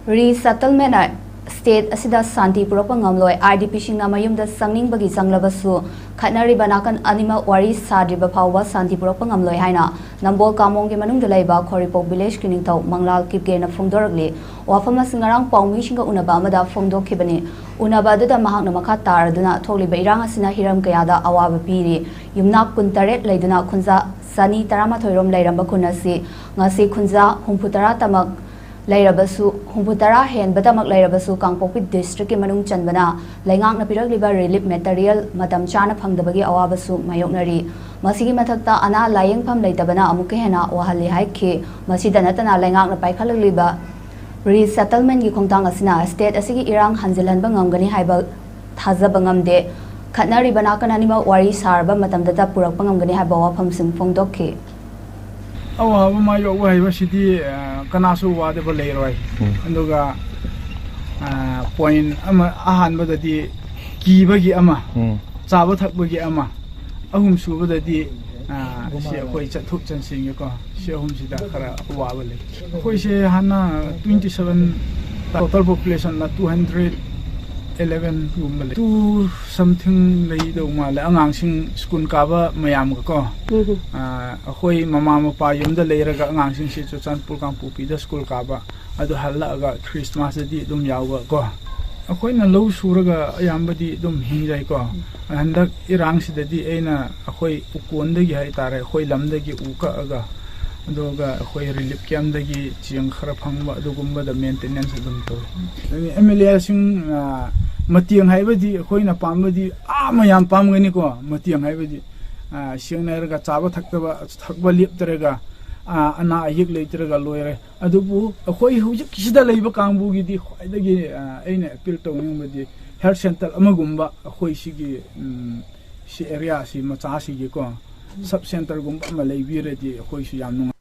Resettlement state asida Santi purakpa ngamloi IDP singna mayumda sangning bagi sanglabasu khatnari banakan anima wari sadriba phawwa Santi purakpa ngamloi haina nambol kamong ge manung dalaiba khoripok village ki ningthou Manglal kipgen na phongdorakli wafama singarang paumi singa unaba amada phongdokhibani unaba da mahakna makha taraduna tholiba irang asina hiram kayada awaba piri yumnak kuntaret leiduna khunza sani tarama thoirom leiramba khunasi ngasi khunza humputara tamak Lairabasu, Humputara hen Batamak Lairabasu, Kangpokpi district Manung Chanbana, Langak Napirak Liba relief material, Madam Chana Pangdabagi Awabasu, Mayoknari, Masigi Matakta, Ana, Lying Pam Laitabana, Amukehena, Wahali Haike, Masidanatana, Langak Napaikala Liba, Resettlement Yukongtang Asina, State Asigi Irang, Hanzilan Bangangani Haiba, Tazabangam de, Katnari Banakan Anima, Wari Sarba, Matam Data Purak Pangangani Haiba, Pamsim Phongdoke. Awa ma yo wa hiba city kanasu wa de balai roi anduga point ama ahan ba dadi ki bagi ama chaba thak bagi ama ahum su ba dadi se koi chathuk chansing ko se ahum sida khara wa ba le koi se hana 27 total population na 211 gumale to something lei do ma la angang sing school ka ba mayam ko khoi mama mapa yum da leira ga angang sing si chu chanpur kang pu pi da school ka ba adu halla ga Christmas di dum yaw ga ko khoi na lo sura ga ayam ba di dum hi jai ko handak irang si da di eina khoi ukon da gi hai tare khoi lam da gi u ka ga adoga khoi relief camp da gi chiang khara phang ba du gum ba da maintenance dum to MLA sing matiang haibadi khoina pambadi mayam pamgani ko matiang haibadi singnairga chaba thakba liptarega ana ayik leitraga loire adubu khoi hujik kisida leiba kangbu gi di khoidagi aina appeal tawningbadi health center amagumba khoi sigi si area si macha sigi ko sub center gumba ma leibiredi khoi su yam